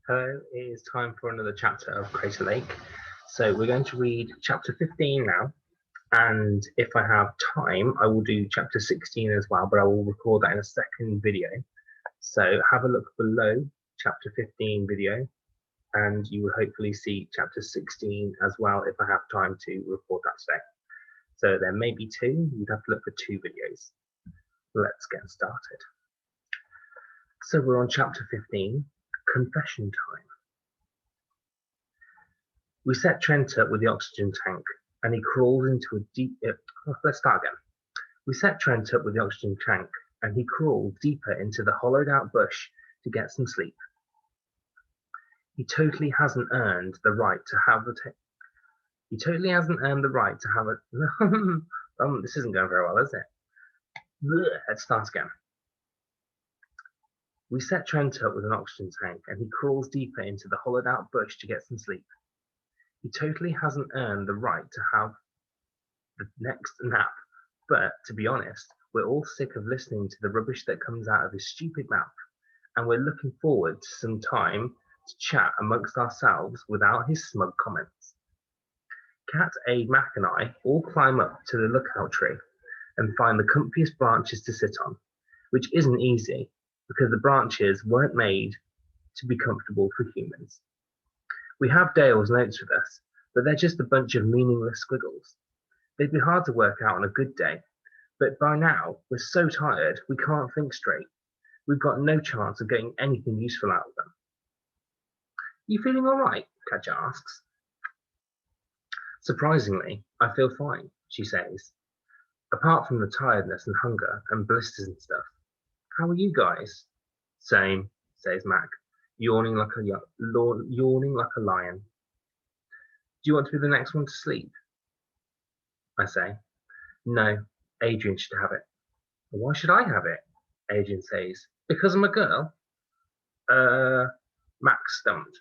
Hello, it is time for another chapter of Crater Lake. So we're going to read chapter 15 now, and if I have time, I will do chapter 16 as well, but I will record that in a second video. So have a look below chapter 15 video, and you will hopefully see chapter 16 as well if I have time to record that today. So there may be two, you'd have to look for two videos. Let's get started. So we're on chapter 15, Confession Time. We set Trent up with the oxygen tank, and he crawled into a deep... let's start again. We set Trent up with the oxygen tank, and he crawled deeper into the hollowed-out bush to get some sleep. He totally hasn't earned the right to have a... He totally hasn't earned the right to have a... this isn't going very well, is it? Let's start again. We set Trent up with an oxygen tank, and he crawls deeper into the hollowed-out bush to get some sleep. He totally hasn't earned the right to have the next nap, but to be honest, we're all sick of listening to the rubbish that comes out of his stupid mouth, and we're looking forward to some time to chat amongst ourselves without his smug comments. Cat, Aid, Mac and I all climb up to the lookout tree and find the comfiest branches to sit on, which isn't easy because the branches weren't made to be comfortable for humans. We have Dale's notes with us, but they're just a bunch of meaningless squiggles. They'd be hard to work out on a good day, but by now we're so tired we can't think straight. We've got no chance of getting anything useful out of them. You feeling all right? Katja asks. Surprisingly, I feel fine, she says, apart from the tiredness and hunger and blisters and stuff. How are you guys? Same, says Mac, yawning like a lion. Do you want to be the next one to sleep? I say. No, Adrian should have it. Why should I have it? Adrian says. Because I'm a girl? Mac's stumped.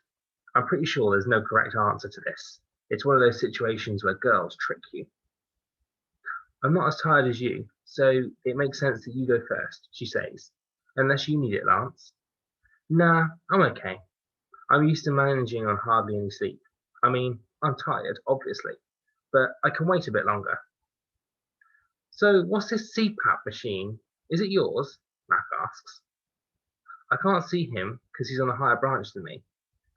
I'm pretty sure there's no correct answer to this. It's one of those situations where girls trick you. I'm not as tired as you, so it makes sense that you go first, she says. Unless you need it, Lance. Nah, I'm okay. I'm used to managing on hardly any sleep. I mean, I'm tired, obviously, but I can wait a bit longer. So what's this CPAP machine? Is it yours? Mac asks. I can't see him because he's on a higher branch than me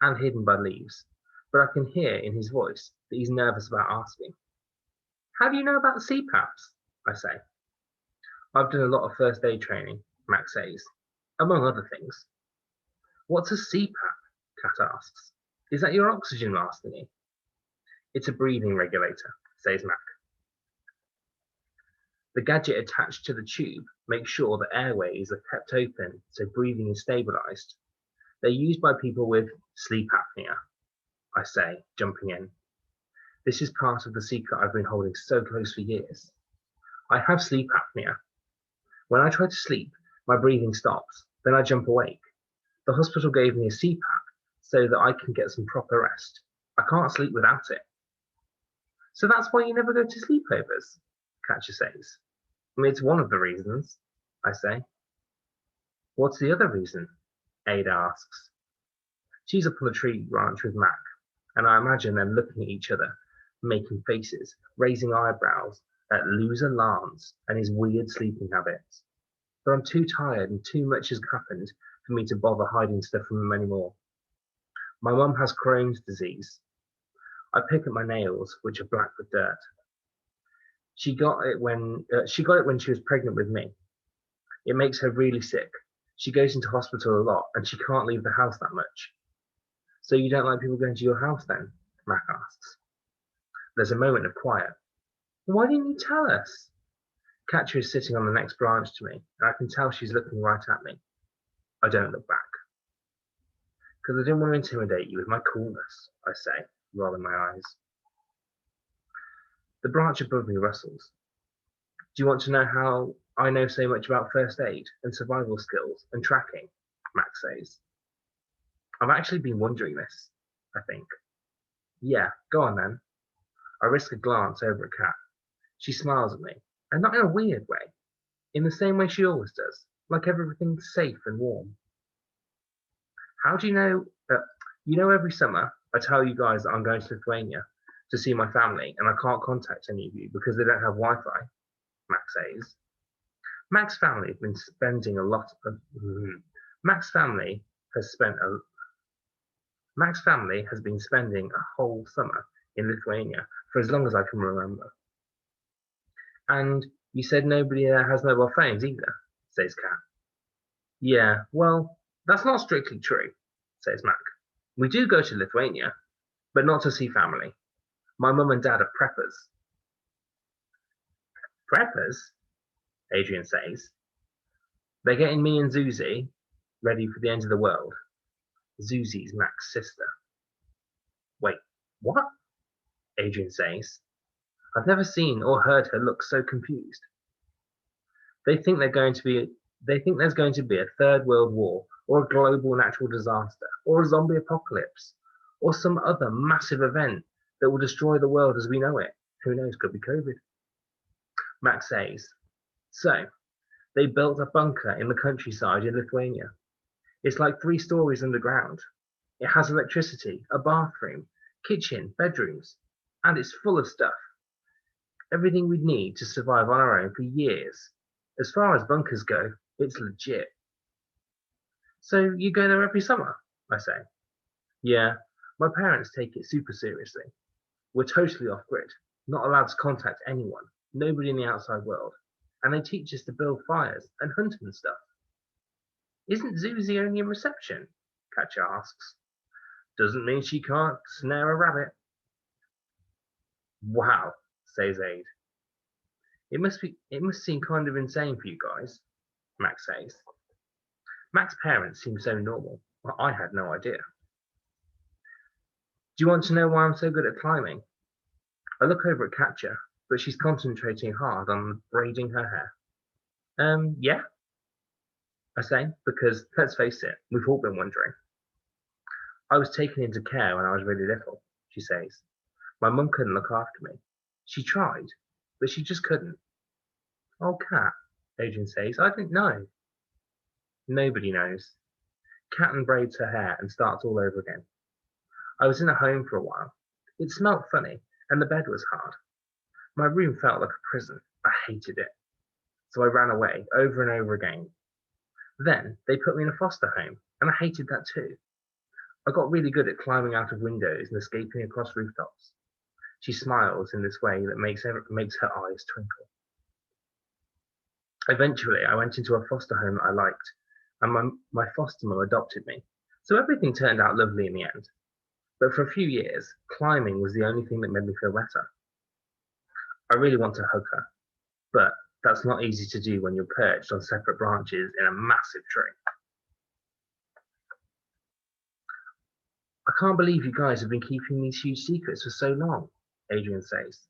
and hidden by leaves, but I can hear in his voice that he's nervous about asking. How do you know about the CPAPs? I say. I've done a lot of first aid training, Mac says, among other things. What's a CPAP? Cat asks. Is that your oxygen mask thingy? It's a breathing regulator, says Mac. The gadget attached to the tube makes sure that airways are kept open so breathing is stabilized. They're used by people with sleep apnea, I say, jumping in. This is part of the secret I've been holding so close for years. I have sleep apnea. When I try to sleep, my breathing stops, then I jump awake. The hospital gave me a CPAP so that I can get some proper rest. I can't sleep without it. So that's why you never go to sleepovers, Katja says. I mean, it's one of the reasons, I say. What's the other reason? Ada asks. She's up on the tree branch with Mac, and I imagine them looking at each other, making faces, raising eyebrows at loser Lance and his weird sleeping habits. But I'm too tired and too much has happened for me to bother hiding stuff from him anymore. My mum has Crohn's disease. I pick at my nails, which are black with dirt. She got it when she was pregnant with me. It makes her really sick. She goes into hospital a lot, and she can't leave the house that much. So you don't like people going to your house then? Mac asks. There's a moment of quiet. Why didn't you tell us? Katja is sitting on the next branch to me, and I can tell she's looking right at me. I don't look back. Because I didn't want to intimidate you with my coolness, I say, rolling my eyes. The branch above me rustles. Do you want to know how I know so much about first aid and survival skills and tracking? Max says. I've actually been wondering this, I think. Yeah, go on then. I risk a glance over at Kat. She smiles at me, and not in a weird way, in the same way she always does, like everything's safe and warm. How do you know You know, every summer I tell you guys that I'm going to Lithuania to see my family and I can't contact any of you because they don't have Wi-Fi, Max says. Mac's family have been spending a lot of... Mac's family has spent a... Mac's family has been spending a whole summer in Lithuania for as long as I can remember. And you said nobody has mobile phones either, says Kat. Yeah, well, that's not strictly true, says Mac. We do go to Lithuania, but not to see family. My mum and dad are preppers. Preppers? Adrian says. They're getting me and Zuzi ready for the end of the world. Zuzi's Mac's sister. Wait, what? Adrian says. I've never seen or heard her look so confused. They think there's going to be a third world war, or a global natural disaster, or a zombie apocalypse, or some other massive event that will destroy the world as we know it. Who knows, could be COVID. Max says. So, they built a bunker in the countryside in Lithuania. It's like 3 stories underground. It has electricity, a bathroom, kitchen, bedrooms, and it's full of stuff. Everything we'd need to survive on our own for years. As far as bunkers go, it's legit. So you go there every summer? I say. Yeah, my parents take it super seriously. We're totally off-grid, not allowed to contact anyone, nobody in the outside world, and they teach us to build fires and hunt and stuff. Isn't Zuzi only in reception? Katja asks. Doesn't mean she can't snare a rabbit. Wow, says Aid. It must seem kind of insane for you guys, Max says. Mac's parents seem so normal, but I had no idea. Do you want to know why I'm so good at climbing? I look over at Katja, but she's concentrating hard on braiding her hair. Yeah, I say, because let's face it, we've all been wondering. I was taken into care when I was really little, she says. My mum couldn't look after me. She tried, but she just couldn't. Oh, Kat, Adrian says, I didn't know. Nobody knows. Kat unbraids her hair and starts all over again. I was in a home for a while. It smelt funny, and the bed was hard. My room felt like a prison. I hated it. So I ran away over and over again. Then they put me in a foster home, and I hated that too. I got really good at climbing out of windows and escaping across rooftops. She smiles in this way that makes her eyes twinkle. Eventually, I went into a foster home that I liked, and my foster mum adopted me. So everything turned out lovely in the end. But for a few years, climbing was the only thing that made me feel better. I really want to hug her, but that's not easy to do when you're perched on separate branches in a massive tree. I can't believe you guys have been keeping these huge secrets for so long, Adrian says.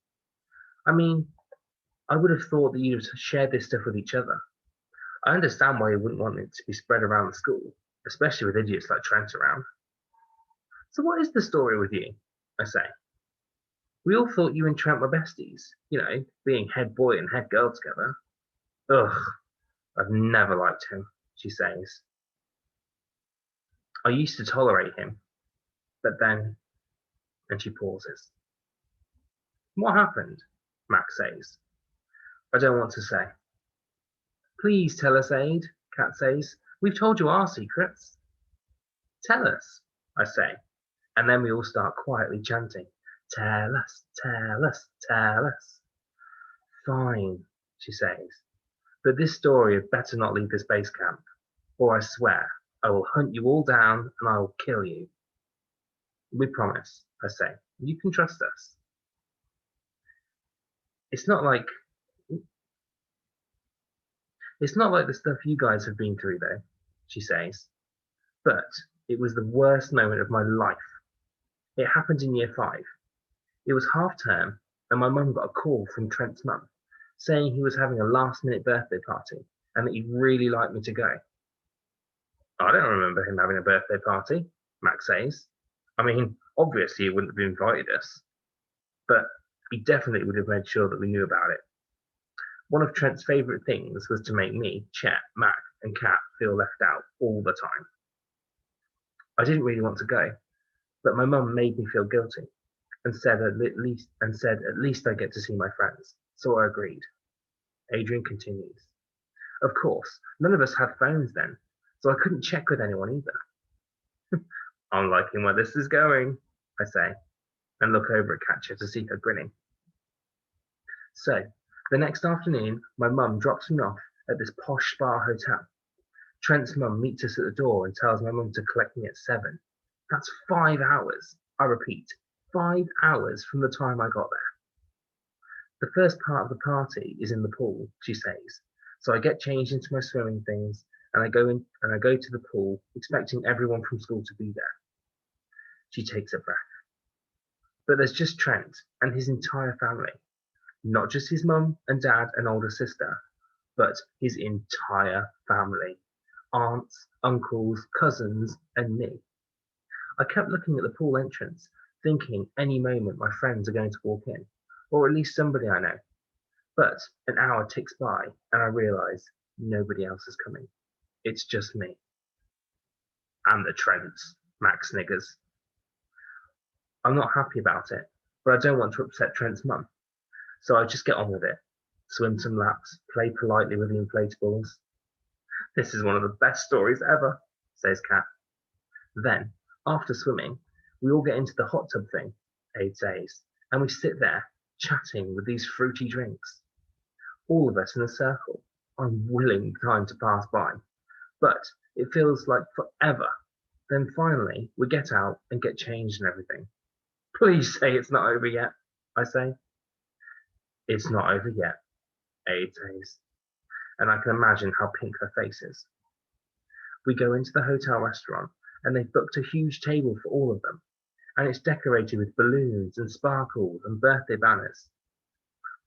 I mean, I would have thought that you'd have shared this stuff with each other. I understand why you wouldn't want it to be spread around the school, especially with idiots like Trent around. So what is the story with you? I say. We all thought you and Trent were besties, being head boy and head girl together. Ugh, I've never liked him, she says. I used to tolerate him, but then, and she pauses. What happened? Max says. I don't want to say. Please tell us, Aid, Kat says. We've told you our secrets. Tell us, I say, and then we all start quietly chanting. Tell us, tell us, tell us. Fine, she says, but this story had better not leave this base camp, or I swear I will hunt you all down and I will kill you. We promise, I say. You can trust us. It's not like the stuff you guys have been through, though, she says. But it was the worst moment of my life. It happened in year 5. It was half term, and my mum got a call from Trent's mum, saying he was having a last-minute birthday party, and that he'd really like me to go. I don't remember him having a birthday party, Max says. I mean, obviously he wouldn't have invited us, but he definitely would have made sure that we knew about it. One of Trent's favourite things was to make me, Chet, Mac, and Kat feel left out all the time. I didn't really want to go, But my mum made me feel guilty and said at least I get to see my friends. So I agreed. Adrian continues. Of course, none of us had phones then, so I couldn't check with anyone either. I'm liking where this is going, I say, and look over at Katja to see her grinning. So, the next afternoon, my mum drops me off at this posh spa hotel. Trent's mum meets us at the door and tells my mum to collect me at 7. That's 5 hours. I repeat, 5 hours from the time I got there. The first part of the party is in the pool, she says. So I get changed into my swimming things and I go to the pool expecting everyone from school to be there. She takes a breath. But there's just Trent and his entire family. Not just his mum and dad and older sister, but his entire family. Aunts, uncles, cousins, and me. I kept looking at the pool entrance, thinking any moment my friends are going to walk in, or at least somebody I know. But an hour ticks by and I realise nobody else is coming. It's just me. And the Trents, Max sniggers. I'm not happy about it, but I don't want to upset Trent's mum. So I just get on with it. Swim some laps, play politely with the inflatables. This is one of the best stories ever, says Kat. Then, after swimming, we all get into the hot tub thing, Aid says, and we sit there, chatting with these fruity drinks. All of us in a circle, unwilling time to pass by. But it feels like forever. Then finally, we get out and get changed and everything. Please say it's not over yet, I say. It's not over yet, Aid says, and I can imagine how pink her face is. We go into the hotel restaurant and they've booked a huge table for all of them, and it's decorated with balloons and sparkles and birthday banners.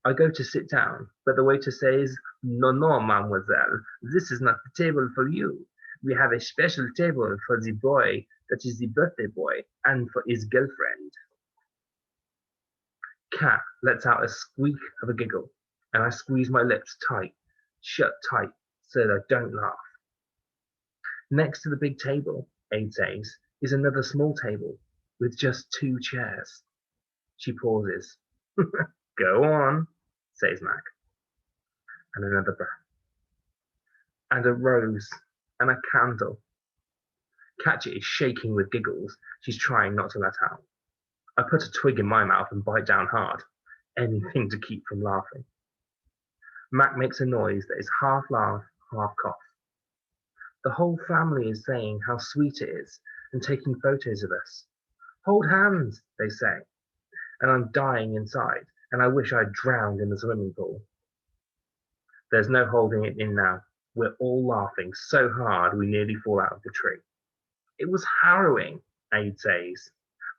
I go to sit down, but the waiter says, No, mademoiselle, this is not the table for you. We have a special table for the boy that is the birthday boy and for his girlfriend. Kat lets out a squeak of a giggle, and I squeeze my lips shut tight, so that I don't laugh. Next to the big table, Aid says, is another small table with just 2 chairs. She pauses. Go on, says Mac. And another breath. And a rose and a candle. Katja is shaking with giggles. She's trying not to let out. I put a twig in my mouth and bite down hard. Anything to keep from laughing. Mac makes a noise that is half laugh, half cough. The whole family is saying how sweet it is and taking photos of us. Hold hands, they say. And I'm dying inside, and I wish I'd drowned in the swimming pool. There's no holding it in now. We're all laughing so hard we nearly fall out of the tree. It was harrowing, Aid says.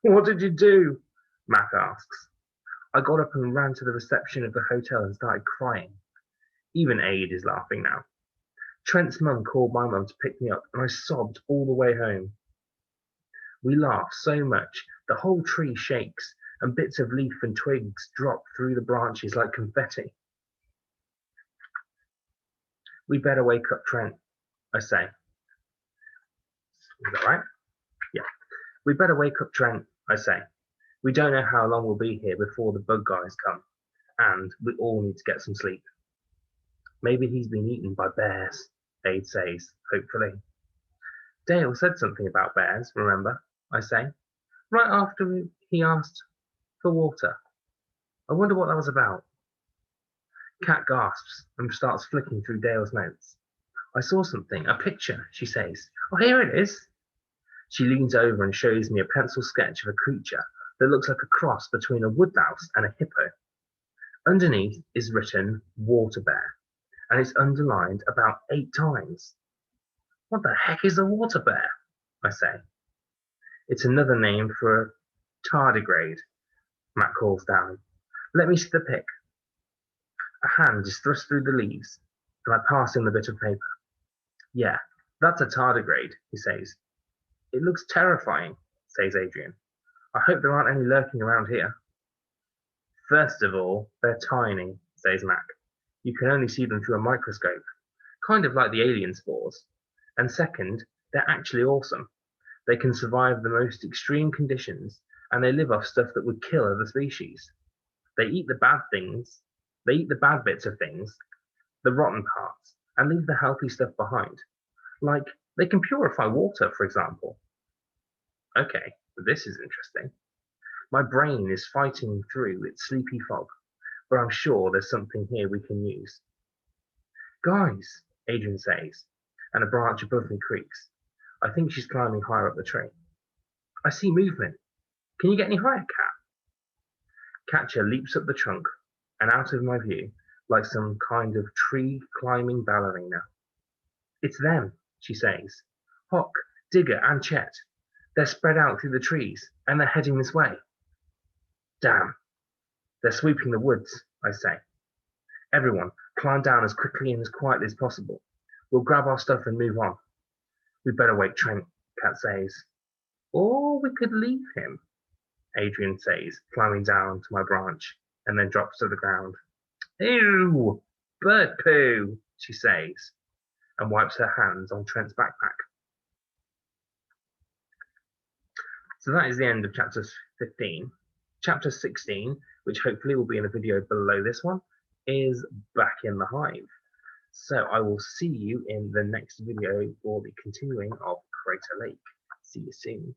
What did you do? Mac asks. I got up and ran to the reception of the hotel and started crying. Even Aid is laughing now. Trent's mum called my mum to pick me up, and I sobbed all the way home. We laugh so much, the whole tree shakes, and bits of leaf and twigs drop through the branches like confetti. We better wake up Trent, I say. Is that right? Yeah. We better wake up Trent, I say. We don't know how long we'll be here before the bug guys come, and we all need to get some sleep. Maybe he's been eaten by bears, Aid says, hopefully. Dale said something about bears, remember? I say. Right after he asked for water. I wonder what that was about. Kat gasps and starts flicking through Dale's notes. I saw something, a picture, she says. Oh, here it is. She leans over and shows me a pencil sketch of a creature that looks like a cross between a woodlouse and a hippo. Underneath is written water bear, and it's underlined about 8 times. What the heck is a water bear? I say. It's another name for a tardigrade, Matt calls down. Let me see the pic. A hand is thrust through the leaves, and I pass him the bit of paper. Yeah, that's a tardigrade, he says. It looks terrifying, says Adrian. I hope there aren't any lurking around here. First of all, they're tiny, says Mac. You can only see them through a microscope, kind of like the alien spores. And second, they're actually awesome. They can survive the most extreme conditions, and they live off stuff that would kill other species. They eat the bad things, they eat the bad bits of things, the rotten parts, and leave the healthy stuff behind. Like, they can purify water, for example. Okay, this is interesting. My brain is fighting through its sleepy fog, but I'm sure there's something here we can use. Guys, Adrian says, and a branch above me creaks. I think she's climbing higher up the tree. I see movement. Can you get any higher, Cat? Catcher leaps up the trunk and out of my view, like some kind of tree-climbing ballerina. It's them, she says. Hock, Digger, and Chet. They're spread out through the trees, and they're heading this way. Damn. They're sweeping the woods, I say. Everyone, climb down as quickly and as quietly as possible. We'll grab our stuff and move on. We'd better wake Trent, Cat says. Or we could leave him, Adrian says, climbing down to my branch, and then drops to the ground. Ew! Bird poo, she says, and wipes her hands on Trent's backpack. So that is the end of chapter 15. Chapter 16, which hopefully will be in a video below this one, is back in the hive. So I will see you in the next video for the continuing of Crater Lake. See you soon.